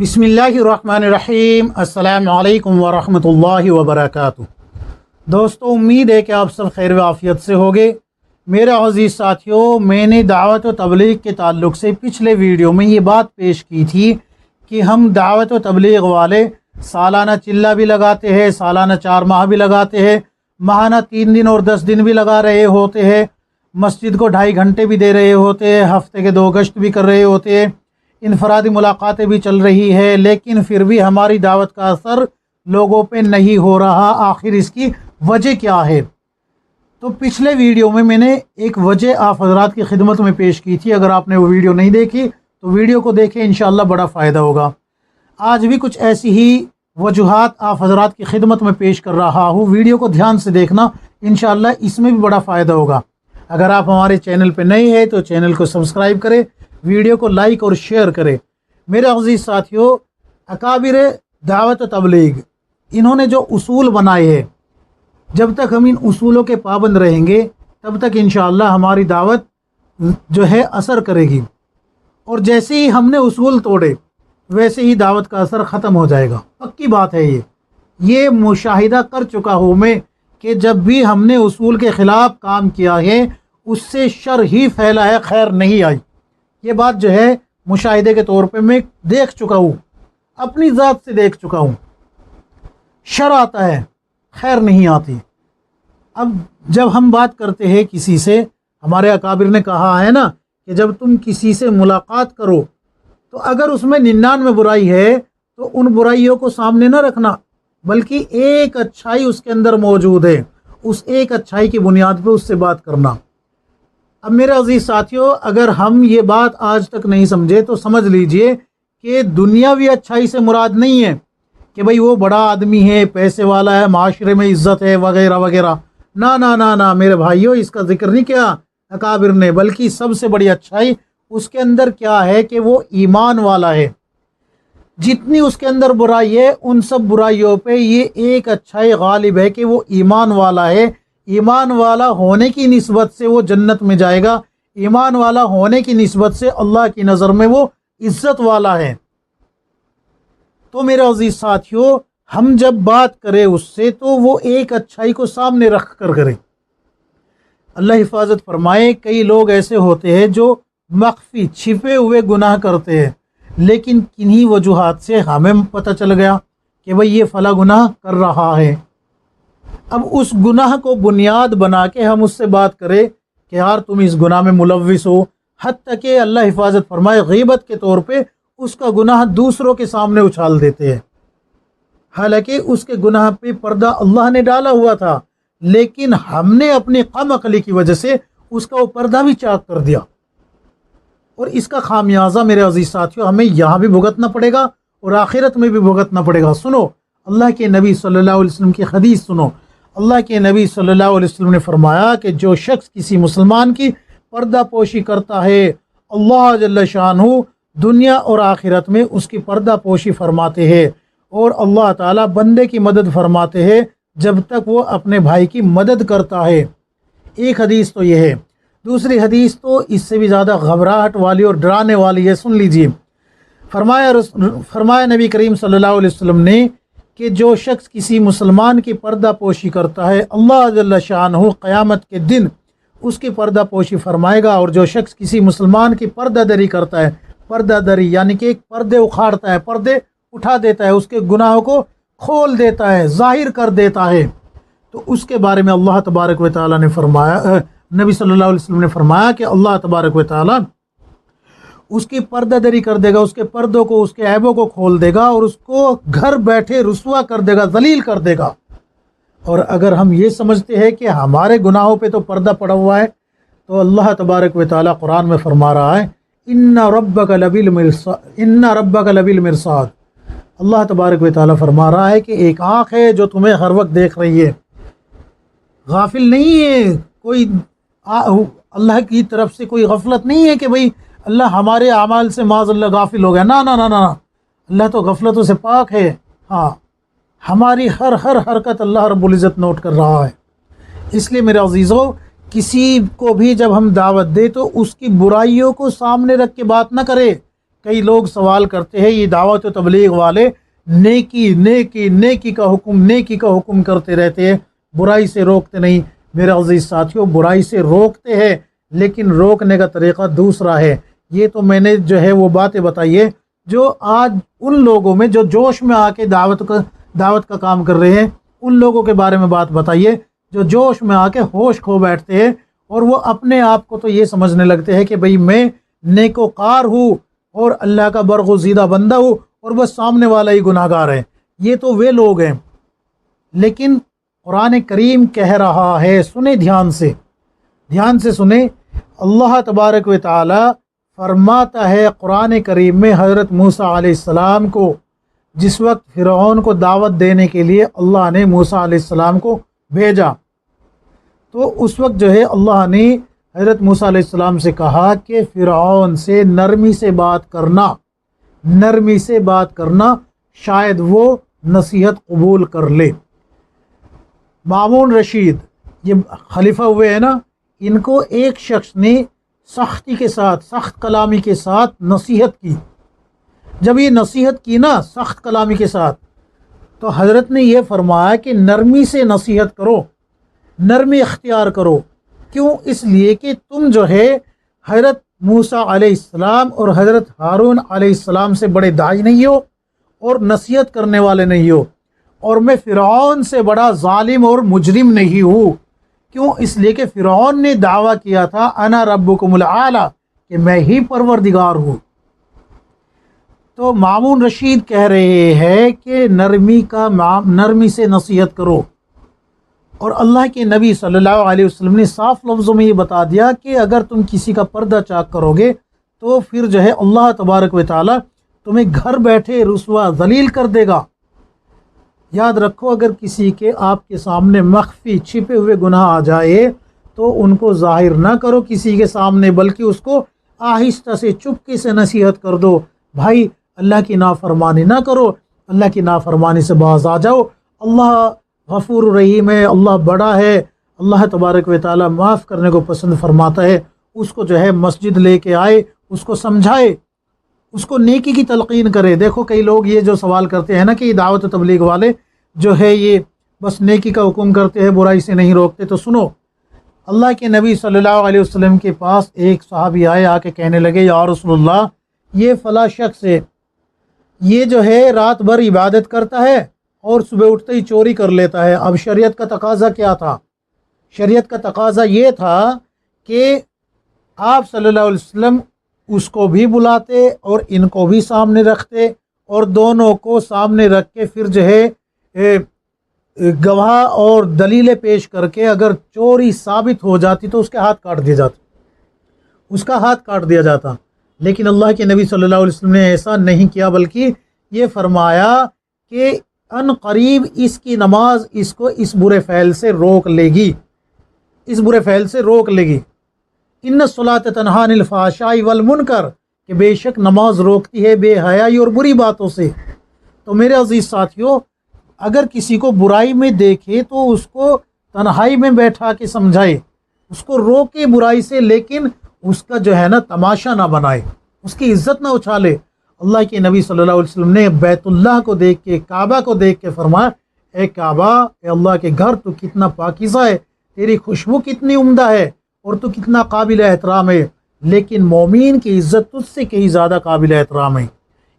بسم اللہ الرحمن الرحیم۔ السلام علیکم ورحمۃ اللہ وبرکاتہ۔ دوستو، امید ہے کہ آپ سب خیر و عافیت سے ہوگے۔ میرے عزیز ساتھیوں، میں نے دعوت و تبلیغ کے تعلق سے پچھلے ویڈیو میں یہ بات پیش کی تھی کہ ہم دعوت و تبلیغ والے سالانہ چلہ بھی لگاتے ہیں، سالانہ 4 ماہ بھی لگاتے ہیں، ماہانہ 3 دن اور 10 دن بھی لگا رہے ہوتے ہیں، مسجد کو 2.5 گھنٹے بھی دے رہے ہوتے ہیں، ہفتے کے 2 گشت بھی کر رہے ہوتے ہیں، انفرادی ملاقاتیں بھی چل رہی ہے، لیکن پھر بھی ہماری دعوت کا اثر لوگوں پہ نہیں ہو رہا۔ آخر اس کی وجہ کیا ہے؟ تو پچھلے ویڈیو میں نے ایک وجہ آپ حضرات کی خدمت میں پیش کی تھی۔ اگر آپ نے وہ ویڈیو نہیں دیکھی تو ویڈیو کو دیکھیں، انشاءاللہ بڑا فائدہ ہوگا۔ آج بھی کچھ ایسی ہی وجوہات آپ حضرات کی خدمت میں پیش کر رہا ہوں، ویڈیو کو دھیان سے دیکھنا، انشاءاللہ اس میں بھی بڑا فائدہ ہوگا۔ اگر آپ ہمارے چینل پہ نئے ہیں تو چینل کو سبسکرائب کریں، ویڈیو کو لائک اور شیئر کریں۔ میرے عزیز ساتھیوں، اکابر دعوت و تبلیغ انہوں نے جو اصول بنائے ہیں، جب تک ہم ان اصولوں کے پابند رہیں گے تب تک انشاءاللہ ہماری دعوت جو ہے اثر کرے گی، اور جیسے ہی ہم نے اصول توڑے ویسے ہی دعوت کا اثر ختم ہو جائے گا۔ پکی بات ہے، یہ مشاہدہ کر چکا ہوں میں کہ جب بھی ہم نے اصول کے خلاف کام کیا ہے اس سے شر ہی پھیلا ہے، خیر نہیں آئی۔ یہ بات جو ہے مشاہدے کے طور پہ میں دیکھ چکا ہوں، اپنی ذات سے دیکھ چکا ہوں۔ شر آتا ہے، خیر نہیں آتی۔ اب جب ہم بات کرتے ہیں کسی سے، ہمارے اکابر نے کہا ہے نا کہ جب تم کسی سے ملاقات کرو تو اگر اس میں 99 برائی ہے تو ان برائیوں کو سامنے نہ رکھنا، بلکہ ایک اچھائی اس کے اندر موجود ہے، اس ایک اچھائی کی بنیاد پہ اس سے بات کرنا۔ اب میرے عزیز ساتھیوں، اگر ہم یہ بات آج تک نہیں سمجھے تو سمجھ لیجئے کہ دنیاوی اچھائی سے مراد نہیں ہے کہ بھئی وہ بڑا آدمی ہے، پیسے والا ہے، معاشرے میں عزت ہے وغیرہ وغیرہ۔ نہ میرے بھائیوں، اس کا ذکر نہیں کیا اکابر نے، بلکہ سب سے بڑی اچھائی اس کے اندر کیا ہے کہ وہ ایمان والا ہے۔ جتنی اس کے اندر برائی ہے ان سب برائیوں پہ یہ ایک اچھائی غالب ہے کہ وہ ایمان والا ہے۔ ایمان والا ہونے کی نسبت سے وہ جنت میں جائے گا، ایمان والا ہونے کی نسبت سے اللہ کی نظر میں وہ عزت والا ہے۔ تو میرے عزیز ساتھیوں، ہم جب بات کریں اس سے تو وہ ایک اچھائی کو سامنے رکھ کر کریں۔ اللہ حفاظت فرمائے، کئی لوگ ایسے ہوتے ہیں جو مخفی چھپے ہوئے گناہ کرتے ہیں، لیکن کنہی وجوہات سے ہمیں پتہ چل گیا کہ بھئی یہ فلاں گناہ کر رہا ہے۔ اب اس گناہ کو بنیاد بنا کے ہم اس سے بات کریں کہ یار تم اس گناہ میں ملوث ہو، حتیٰ کہ اللہ حفاظت فرمائے غیبت کے طور پہ اس کا گناہ دوسروں کے سامنے اچھال دیتے ہیں، حالانکہ اس کے گناہ پہ پردہ اللہ نے ڈالا ہوا تھا، لیکن ہم نے اپنی کم عقلی کی وجہ سے اس کا وہ پردہ بھی چاک کر دیا، اور اس کا خامیازہ میرے عزیز ساتھیوں ہمیں یہاں بھی بھگتنا پڑے گا اور آخرت میں بھی بھگتنا پڑے گا۔ سنو اللہ کے نبی صلی اللہ علیہ وسلم کی حدیث سنو۔ اللہ کے نبی صلی اللہ علیہ وسلم نے فرمایا کہ جو شخص کسی مسلمان کی پردہ پوشی کرتا ہے، اللہ جل شانہ دنیا اور آخرت میں اس کی پردہ پوشی فرماتے ہیں، اور اللہ تعالیٰ بندے کی مدد فرماتے ہیں جب تک وہ اپنے بھائی کی مدد کرتا ہے۔ ایک حدیث تو یہ ہے، دوسری حدیث تو اس سے بھی زیادہ گھبراہٹ والی اور ڈرانے والی ہے، سن لیجیے۔ فرمایا نبی کریم صلی اللہ علیہ وسلم نے کہ جو شخص کسی مسلمان کی پردہ پوشی کرتا ہے، اللہ جل شانہ قیامت کے دن اس کی پردہ پوشی فرمائے گا، اور جو شخص کسی مسلمان کی پردہ دری کرتا ہے، پردہ دری یعنی کہ ایک پردے اکھاڑتا ہے، پردے اٹھا دیتا ہے، اس کے گناہوں کو کھول دیتا ہے، ظاہر کر دیتا ہے، تو اس کے بارے میں اللہ تبارک و تعالیٰ نے فرمایا، نبی صلی اللہ علیہ وسلم نے فرمایا کہ اللہ تبارک و تعالیٰ اس کی پردہ دری کر دے گا، اس کے پردوں کو، اس کے عیبوں کو کھول دے گا، اور اس کو گھر بیٹھے رسوا کر دے گا، ذلیل کر دے گا۔ اور اگر ہم یہ سمجھتے ہیں کہ ہمارے گناہوں پہ تو پردہ پڑا ہوا ہے، تو اللہ تبارک و تعالیٰ قرآن میں فرما رہا ہے ان ربک لبالمرصاد۔ اللہ تبارک و تعالیٰ فرما رہا ہے کہ ایک آنکھ ہے جو تمہیں ہر وقت دیکھ رہی ہے، غافل نہیں ہے کوئی، اللہ کی طرف سے کوئی غفلت نہیں ہے کہ بھئی اللہ ہمارے اعمال سے معاذ اللہ غافل ہو گیا۔ نہ، اللہ تو غفلتوں سے پاک ہے۔ ہاں، ہماری ہر حرکت اللہ رب العزت نوٹ کر رہا ہے۔ اس لیے میرے عزیزوں، کسی کو بھی جب ہم دعوت دیں تو اس کی برائیوں کو سامنے رکھ کے بات نہ کرے کئی لوگ سوال کرتے ہیں یہ دعوت و تبلیغ والے نیکی نیکی نیکی کا حکم کرتے رہتے ہیں، برائی سے روکتے نہیں۔ میرے عزیز ساتھیوں، برائی سے روکتے ہیں لیکن روکنے کا طریقہ دوسرا ہے۔ یہ تو میں نے جو ہے وہ باتیں بتائی ہے جو آج ان لوگوں میں جو جوش میں آ کے دعوت کا کام کر رہے ہیں، ان لوگوں کے بارے میں بات بتائیے جو جوش میں آ کے ہوش کھو بیٹھتے ہیں اور وہ اپنے آپ کو تو یہ سمجھنے لگتے ہیں کہ بھئی میں نیکوکار ہوں اور اللہ کا برگزیدہ بندہ ہوں اور بس سامنے والا ہی گناہ گار ہے۔ یہ تو وہ لوگ ہیں، لیکن قرآن کریم کہہ رہا ہے، سنیں دھیان سے سنیں، اللہ تبارک و تعالی فرماتا ہے قرآن کریم میں حضرت موسیٰ علیہ السلام کو جس وقت فرعون کو دعوت دینے کے لیے اللہ نے موسیٰ علیہ السلام کو بھیجا، تو اس وقت جو ہے اللہ نے حضرت موسیٰ علیہ السلام سے کہا کہ فرعون سے نرمی سے بات کرنا شاید وہ نصیحت قبول کر لے۔ مامون رشید یہ خلیفہ ہوئے ہیں نا، ان کو ایک شخص نے سختی کے ساتھ، سخت کلامی کے ساتھ نصیحت کی۔ جب یہ نصیحت کی نا سخت کلامی کے ساتھ، تو حضرت نے یہ فرمایا کہ نرمی سے نصیحت کرو، نرمی اختیار کرو۔ کیوں؟ اس لیے کہ تم جو ہے حضرت موسیٰ علیہ السلام اور حضرت ہارون علیہ السلام سے بڑے داعی نہیں ہو اور نصیحت کرنے والے نہیں ہو، اور میں فرعون سے بڑا ظالم اور مجرم نہیں ہوں۔ کیوں؟ اس لیے کہ فرعون نے دعویٰ کیا تھا انا ربکم الاعلی، کہ میں ہی پروردگار ہوں۔ تو مامون رشید کہہ رہے ہیں کہ نرمی سے نصیحت کرو، اور اللہ کے نبی صلی اللہ علیہ وسلم نے صاف لفظوں میں یہ بتا دیا کہ اگر تم کسی کا پردہ چاک کرو گے تو پھر جو ہے اللہ تبارک و تعالی تمہیں گھر بیٹھے رسوا ذلیل کر دے گا۔ یاد رکھو، اگر کسی کے آپ کے سامنے مخفی چھپے ہوئے گناہ آ جائے تو ان کو ظاہر نہ کرو کسی کے سامنے، بلکہ اس کو آہستہ سے چپکے سے نصیحت کر دو، بھائی اللہ کی نافرمانی نہ کرو، اللہ کی نافرمانی سے باز آ جاؤ، اللہ غفور رحیم ہے، اللہ بڑا ہے، اللہ تبارک و تعالی معاف کرنے کو پسند فرماتا ہے۔ اس کو جو ہے مسجد لے کے آئے، اس کو سمجھائے، اس کو نیکی کی تلقین کرے۔ دیکھو کئی لوگ یہ جو سوال کرتے ہیں نا کہ یہ دعوت و تبلیغ والے جو ہے یہ بس نیکی کا حکم کرتے ہیں، برائی سے نہیں روکتے، تو سنو، اللہ کے نبی صلی اللہ علیہ وسلم کے پاس ایک صحابی آئے، آ کے کہنے لگے یا رسول اللہ، یہ فلاں شخص ہے، یہ جو ہے رات بھر عبادت کرتا ہے اور صبح اٹھتے ہی چوری کر لیتا ہے۔ اب شریعت کا تقاضا کیا تھا؟ شریعت کا تقاضا یہ تھا کہ آپ صلی اللہ علیہ وسلم اس کو بھی بلاتے اور ان کو بھی سامنے رکھتے، اور دونوں کو سامنے رکھ کے پھر جو ہے گواہ اور دلیلیں پیش کر کے اگر چوری ثابت ہو جاتی تو اس کے ہاتھ کاٹ دیا جاتا، لیکن اللہ کے نبی صلی اللہ علیہ وسلم نے ایسا نہیں کیا، بلکہ یہ فرمایا کہ ان قریب اس کی نماز اس کو اس برے فعل سے روک لے گی، ان الصلاۃ تنہی عن الفحشاء والمنکر، کہ بے شک نماز روکتی ہے بے حیائی اور بری باتوں سے۔ تو میرے عزیز ساتھیوں، اگر کسی کو برائی میں دیکھے تو اس کو تنہائی میں بیٹھا کے سمجھائے، اس کو روکے برائی سے، لیکن اس کا جو ہے نا تماشا نہ بنائے، اس کی عزت نہ اچھالے۔ اللہ کے نبی صلی اللہ علیہ وسلم نے بیت اللہ کو دیکھ کے، کعبہ کو دیکھ کے فرمایا، اے کعبہ، اے اللہ کے گھر، تو کتنا پاکیزہ ہے، تیری خوشبو کتنی عمدہ ہے اور تو کتنا قابل احترام ہے، لیکن مومین کی عزت تجھ سے کہیں زیادہ قابل احترام ہے۔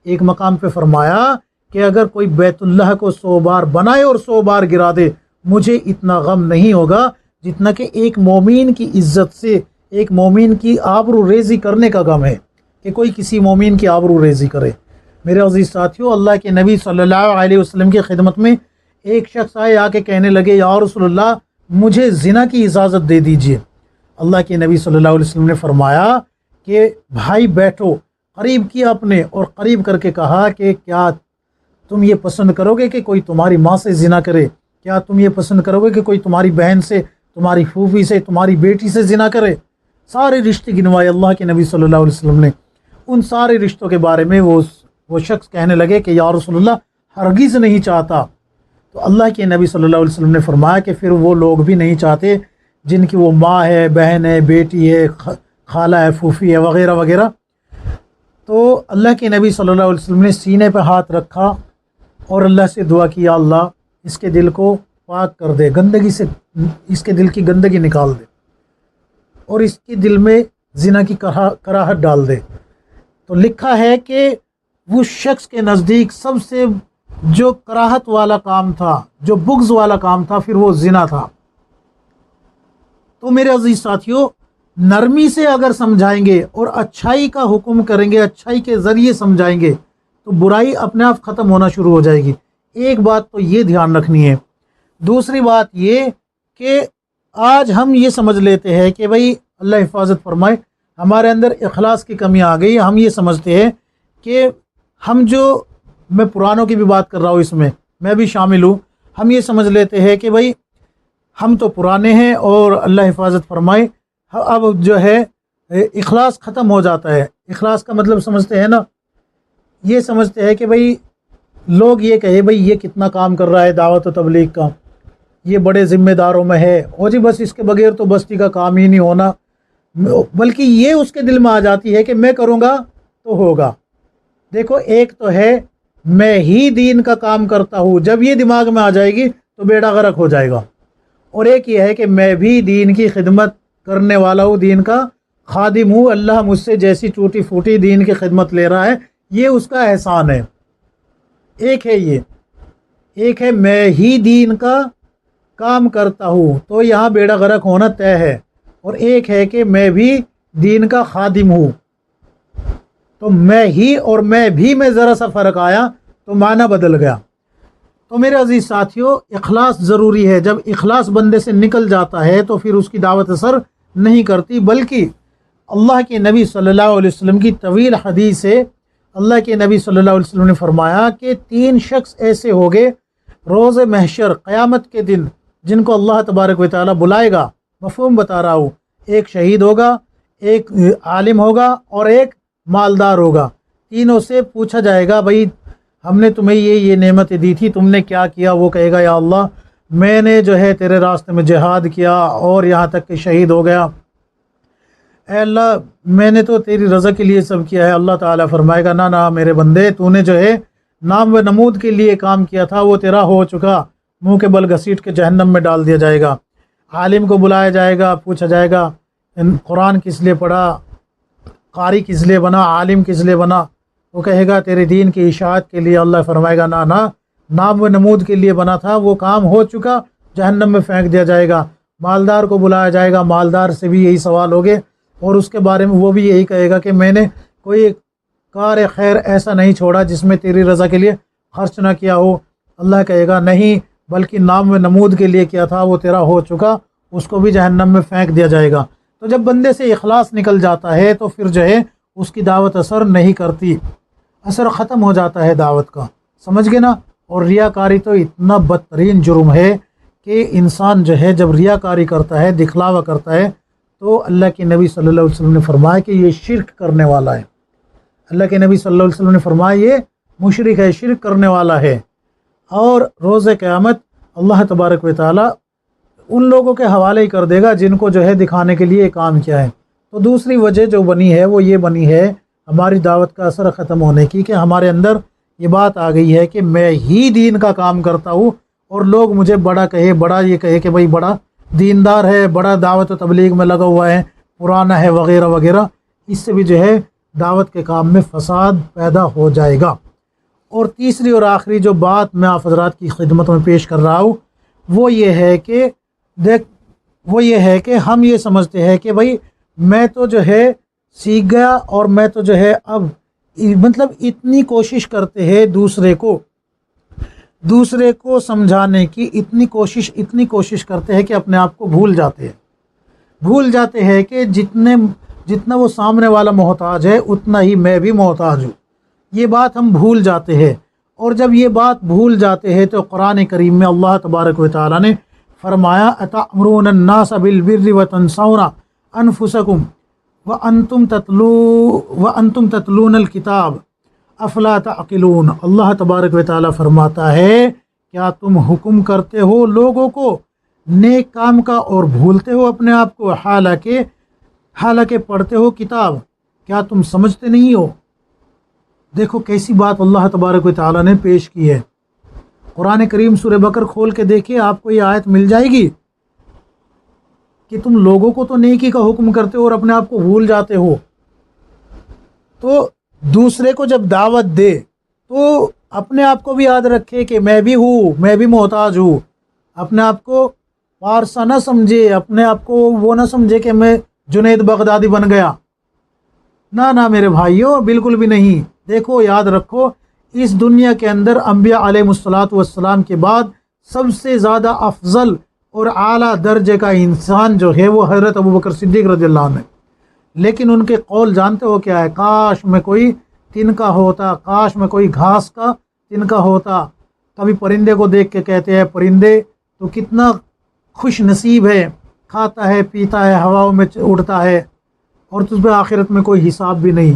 ایک مقام پہ فرمایا کہ اگر کوئی بیت اللہ کو 100 بار بنائے اور 100 بار گرا دے، مجھے اتنا غم نہیں ہوگا جتنا کہ ایک مومین کی عزت سے، ایک مومین کی آبرو ریزی کرنے کا غم ہے، کہ کوئی کسی مومین کی آبرو ریزی کرے۔ میرے عزیز ساتھیوں، اللہ کے نبی صلی اللہ علیہ وسلم کی خدمت میں ایک شخص آئے، آ کے کہنے لگے یا رسول اللہ، مجھے زنا کی اجازت دے دیجیے۔ اللہ کے نبی صلی اللہ علیہ وسلم نے فرمایا کہ بھائی بیٹھو، قریب کیا اپنے اور قریب کر کے کہا کہ کیا تم یہ پسند کرو گے کہ کوئی تمہاری ماں سے زنا کرے؟ کیا تم یہ پسند کرو گے کہ کوئی تمہاری بہن سے، تمہاری پھوپھی سے، تمہاری بیٹی سے زنا کرے؟ سارے رشتے گنوائے اللہ کے نبی صلی اللہ علیہ وسلم نے۔ ان سارے رشتوں کے بارے میں وہ شخص کہنے لگے کہ یا رسول اللہ، ہرگز نہیں چاہتا۔ تو اللہ کے نبی صلی اللہ علیہ وسلم نے فرمایا کہ پھر وہ لوگ بھی نہیں چاہتے جن کی وہ ماں ہے، بہن ہے، بیٹی ہے، خالہ ہے، پھوپھی ہے، وغیرہ وغیرہ، تو اللہ کے نبی صلی اللہ علیہ وسلم نے سینے پہ ہاتھ رکھا اور اللہ سے دعا کی، یا اللہ اس کے دل کو پاک کر دے، گندگی سے اس کے دل کی گندگی نکال دے اور اس کے دل میں زنا کی کراہت ڈال دے۔ تو لکھا ہے کہ وہ شخص کے نزدیک سب سے جو کراہت والا کام تھا، جو بغض والا کام تھا، پھر وہ زنا تھا۔ تو میرے عزیز ساتھیوں، نرمی سے اگر سمجھائیں گے اور اچھائی کا حکم کریں گے، اچھائی کے ذریعے سمجھائیں گے، تو برائی اپنے آپ ختم ہونا شروع ہو جائے گی۔ ایک بات تو یہ دھیان رکھنی ہے۔ دوسری بات یہ کہ آج ہم یہ سمجھ لیتے ہیں کہ بھئی اللہ حفاظت فرمائے، ہمارے اندر اخلاص کی کمی آ گئی۔ ہم یہ سمجھتے ہیں کہ میں پرانوں کی بھی بات کر رہا ہوں، اس میں بھی شامل ہوں، ہم یہ سمجھ لیتے ہیں کہ بھئی ہم تو پرانے ہیں اور اللہ حفاظت فرمائے اب جو ہے اخلاص ختم ہو جاتا ہے۔ اخلاص کا مطلب سمجھتے ہیں نا، یہ سمجھتے ہیں کہ بھئی لوگ یہ کہے بھئی یہ کتنا کام کر رہا ہے دعوت و تبلیغ کا، یہ بڑے ذمہ داروں میں ہے، اور جی بس اس کے بغیر تو بستی کا کام ہی نہیں ہونا، بلکہ یہ اس کے دل میں آ جاتی ہے کہ میں کروں گا تو ہوگا۔ دیکھو، ایک تو ہے میں ہی دین کا کام کرتا ہوں، جب یہ دماغ میں آ جائے گی تو بیڑا غرق ہو جائے گا، اور ایک یہ ہے کہ میں بھی دین کی خدمت کرنے والا ہوں، دین کا خادم ہوں، اللہ مجھ سے جیسی ٹوٹی پھوٹی دین کی خدمت لے رہا ہے، یہ اس کا احسان ہے۔ ایک ہے یہ، ایک ہے میں ہی دین کا کام کرتا ہوں، تو یہاں بیڑا غرق ہونا طے ہے، اور ایک ہے کہ میں بھی دین کا خادم ہوں، تو میں ہی اور میں بھی میں ذرا سا فرق آیا تو معنی بدل گیا۔ تو میرے عزیز ساتھیوں، اخلاص ضروری ہے۔ جب اخلاص بندے سے نکل جاتا ہے تو پھر اس کی دعوت اثر نہیں کرتی، بلکہ اللہ کے نبی صلی اللہ علیہ وسلم کی طویل حدیث ہے۔ اللہ کے نبی صلی اللہ علیہ وسلم نے فرمایا کہ 3 شخص ایسے ہوگے روز محشر قیامت کے دن جن کو اللہ تبارک و تعالیٰ بلائے گا۔ مفہوم بتا رہا ہوں، ایک شہید ہوگا، ایک عالم ہوگا اور ایک مالدار ہوگا۔ تینوں سے پوچھا جائے گا بھائی ہم نے تمہیں یہ نعمتیں دی تھی، تم نے کیا کیا؟ وہ کہے گا یا اللہ میں نے جو ہے تیرے راستے میں جہاد کیا اور یہاں تک کہ شہید ہو گیا۔ اے اللہ میں نے تو تیری رضا کے لیے سب کیا ہے۔ اللہ تعالیٰ فرمائے گا نہ میرے بندے، تو نے جو ہے نام و نمود کے لیے کام کیا تھا، وہ تیرا ہو چکا، منہ کے بل گھسیٹ کے جہنم میں ڈال دیا جائے گا۔ عالم کو بلایا جائے گا، پوچھا جائے گا قرآن کس لیے پڑھا، قاری کس لیے بنا، عالم کس لیے بنا؟ وہ کہے گا تیرے دین کی اشاعت کے لیے۔ اللہ فرمائے گا نہ نام و نمود کے لیے بنا تھا، وہ کام ہو چکا، جہنم میں پھینک دیا جائے گا۔ مالدار کو بلایا جائے گا، مالدار سے بھی یہی سوال ہوگے اور اس کے بارے میں وہ بھی یہی کہے گا کہ میں نے کوئی کار خیر ایسا نہیں چھوڑا جس میں تیری رضا کے لیے خرچ نہ کیا ہو۔ اللہ کہے گا نہیں، بلکہ نام و نمود کے لیے کیا تھا، وہ تیرا ہو چکا، اس کو بھی جہنم میں پھینک دیا جائے گا۔ تو جب بندے سے اخلاص نکل جاتا ہے تو پھر جو ہے اس کی دعوت اثر نہیں کرتی، اثر ختم ہو جاتا ہے دعوت کا، سمجھ گئے نا؟ اور ریاکاری تو اتنا بدترین جرم ہے کہ انسان جو ہے جب ریاکاری کرتا ہے، دکھلاوا کرتا ہے، تو اللہ کے نبی صلی اللہ علیہ وسلم نے فرمایا کہ یہ شرک کرنے والا ہے۔ اللہ کے نبی صلی اللہ علیہ وسلم نے فرمایا یہ مشرک ہے، شرک کرنے والا ہے، اور روز قیامت اللہ تبارک و تعالیٰ ان لوگوں کے حوالے ہی کر دے گا جن کو جو ہے دکھانے کے لیے کام کیا ہے۔ تو دوسری وجہ جو بنی ہے وہ یہ بنی ہے ہماری دعوت کا اثر ختم ہونے کی، کہ ہمارے اندر یہ بات آ گئی ہے کہ میں ہی دین کا کام کرتا ہوں، اور لوگ مجھے بڑا کہے، بڑا یہ کہے کہ بھائی بڑا دیندار ہے، بڑا دعوت و تبلیغ میں لگا ہوا ہے، پرانا ہے وغیرہ وغیرہ، اس سے بھی جو ہے دعوت کے کام میں فساد پیدا ہو جائے گا۔ اور تیسری اور آخری جو بات میں آپ حضرات کی خدمت میں پیش کر رہا ہوں وہ یہ ہے کہ ہم یہ سمجھتے ہیں کہ بھائی میں تو جو ہے سیکھ گیا، اور میں تو جو ہے اب مطلب اتنی کوشش کرتے ہیں دوسرے کو سمجھانے کی، اتنی کوشش کرتے ہیں کہ اپنے آپ کو بھول جاتے ہیں کہ جتنا وہ سامنے والا محتاج ہے اتنا ہی میں بھی محتاج ہوں۔ یہ بات ہم بھول جاتے ہیں، اور جب یہ بات بھول جاتے ہیں تو قرآن کریم میں اللہ تبارک و تعالیٰ نے فرمایا اتأمرون الناس بالبر وتنسون انفسکم وانتم تتلون الکتاب افلا تعقلون۔ اللہ تبارک و تعالیٰ فرماتا ہے کیا تم حکم کرتے ہو لوگوں کو نیک کام کا اور بھولتے ہو اپنے آپ کو، حالانکہ پڑھتے ہو کتاب، کیا تم سمجھتے نہیں ہو؟ دیکھو کیسی بات اللہ تبارک و تعالیٰ نے پیش کی ہے۔ قرآن کریم سورہ بقرہ کھول کے دیکھیں، آپ کو یہ آیت مل جائے گی کہ تم لوگوں کو تو نیکی کا حکم کرتے ہو اور اپنے آپ کو بھول جاتے ہو، تو دوسرے کو جب دعوت دے تو اپنے آپ کو بھی یاد رکھے کہ میں بھی ہوں، میں بھی محتاج ہوں۔ اپنے آپ کو پارسا نہ سمجھے، اپنے آپ کو وہ نہ سمجھے کہ میں جنید بغدادی بن گیا۔ نہ میرے بھائیوں، بالکل بھی نہیں۔ دیکھو یاد رکھو، اس دنیا کے اندر انبیاء علیہ السلام کے بعد سب سے زیادہ افضل اور اعلیٰ درجے کا انسان جو ہے وہ حضرت ابوبکر صدیق رضی اللہ عنہ ہے۔ لیکن ان کے قول جانتے ہو کیا ہے؟ کاش میں کوئی تنکا ہوتا، کاش میں کوئی گھاس کا تنکا ہوتا۔ کبھی پرندے کو دیکھ کے کہتے ہیں پرندے تو کتنا خوش نصیب ہے، کھاتا ہے پیتا ہے ہواؤں میں اڑتا ہے اور تجھ پہ آخرت میں کوئی حساب بھی نہیں۔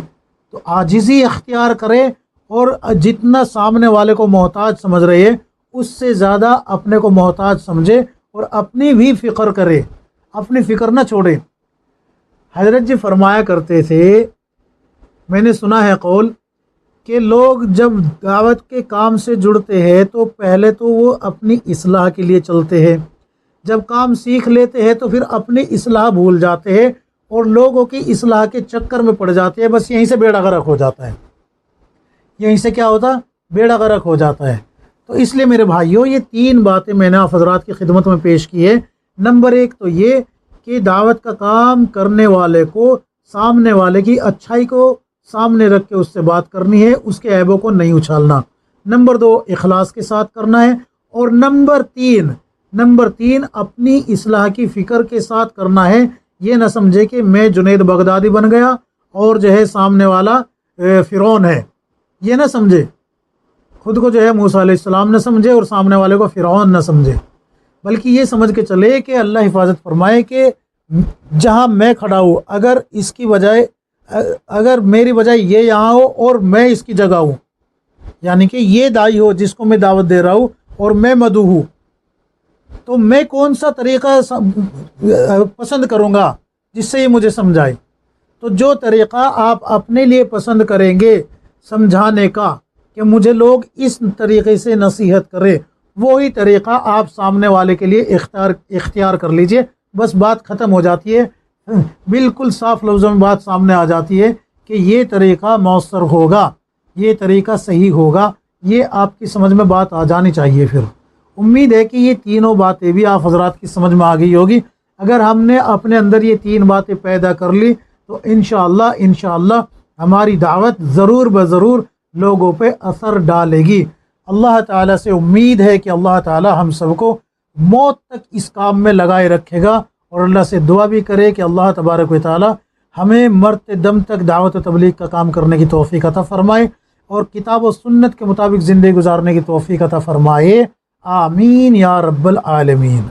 تو عاجزی اختیار کرے اور جتنا سامنے والے کو محتاج سمجھ رہے ہے اس سے زیادہ اپنے کو محتاج سمجھے اور اپنی بھی فکر کرے، اپنی فکر نہ چھوڑے۔ حضرت جی فرمایا کرتے تھے، میں نے سنا ہے قول، کہ لوگ جب دعوت کے کام سے جڑتے ہیں تو پہلے تو وہ اپنی اصلاح کے لیے چلتے ہیں، جب کام سیکھ لیتے ہیں تو پھر اپنی اصلاح بھول جاتے ہیں اور لوگوں کی اصلاح کے چکر میں پڑ جاتے ہیں۔ بس یہیں سے بیڑا غرق ہو جاتا ہے، یہیں سے کیا ہوتا؟ بیڑا غرق ہو جاتا ہے۔ تو اس لیے میرے بھائیوں، یہ تین باتیں میں نے آپ حضرات کی خدمت میں پیش کی ہے۔ نمبر ایک تو یہ کہ دعوت کا کام کرنے والے کو سامنے والے کی اچھائی کو سامنے رکھ کے اس سے بات کرنی ہے، اس کے عیبوں کو نہیں اچھالنا۔ نمبر دو، اخلاص کے ساتھ کرنا ہے۔ اور نمبر تین اپنی اصلاح کی فکر کے ساتھ کرنا ہے۔ یہ نہ سمجھے کہ میں جنید بغدادی بن گیا اور جو ہے سامنے والا فرعون ہے، یہ نہ سمجھے، خود کو جو ہے موسیٰ علیہ السلام نہ سمجھے اور سامنے والے کو فرعون نہ سمجھے، بلکہ یہ سمجھ کے چلے کہ اللہ حفاظت فرمائے کہ جہاں میں کھڑا ہوں، اگر میری بجائے یہ یہاں ہو اور میں اس کی جگہ ہوں، یعنی کہ یہ داعی ہو جس کو میں دعوت دے رہا ہوں اور میں مدعو ہوں، تو میں کون سا طریقہ پسند کروں گا جس سے یہ مجھے سمجھائے؟ تو جو طریقہ آپ اپنے لیے پسند کریں گے سمجھانے کا کہ مجھے لوگ اس طریقے سے نصیحت کرے، وہی طریقہ آپ سامنے والے کے لیے اختیار کر لیجئے۔ بس بات ختم ہو جاتی ہے، بالکل صاف لفظوں میں بات سامنے آ جاتی ہے کہ یہ طریقہ مؤثر ہوگا، یہ طریقہ صحیح ہوگا۔ یہ آپ کی سمجھ میں بات آ جانی چاہیے۔ پھر امید ہے کہ یہ تینوں باتیں بھی آپ حضرات کی سمجھ میں آ گئی ہوگی۔ اگر ہم نے اپنے اندر یہ تین باتیں پیدا کر لی تو انشاءاللہ ہماری دعوت ضرور بضرور لوگوں پہ اثر ڈالے گی۔ اللہ تعالیٰ سے امید ہے کہ اللہ تعالیٰ ہم سب کو موت تک اس کام میں لگائے رکھے گا، اور اللہ سے دعا بھی کرے کہ اللہ تبارک و تعالیٰ ہمیں مرتے دم تک دعوت و تبلیغ کا کام کرنے کی توفیق عطا فرمائے اور کتاب و سنت کے مطابق زندگی گزارنے کی توفیق عطا فرمائے۔ آمین یا رب العالمین۔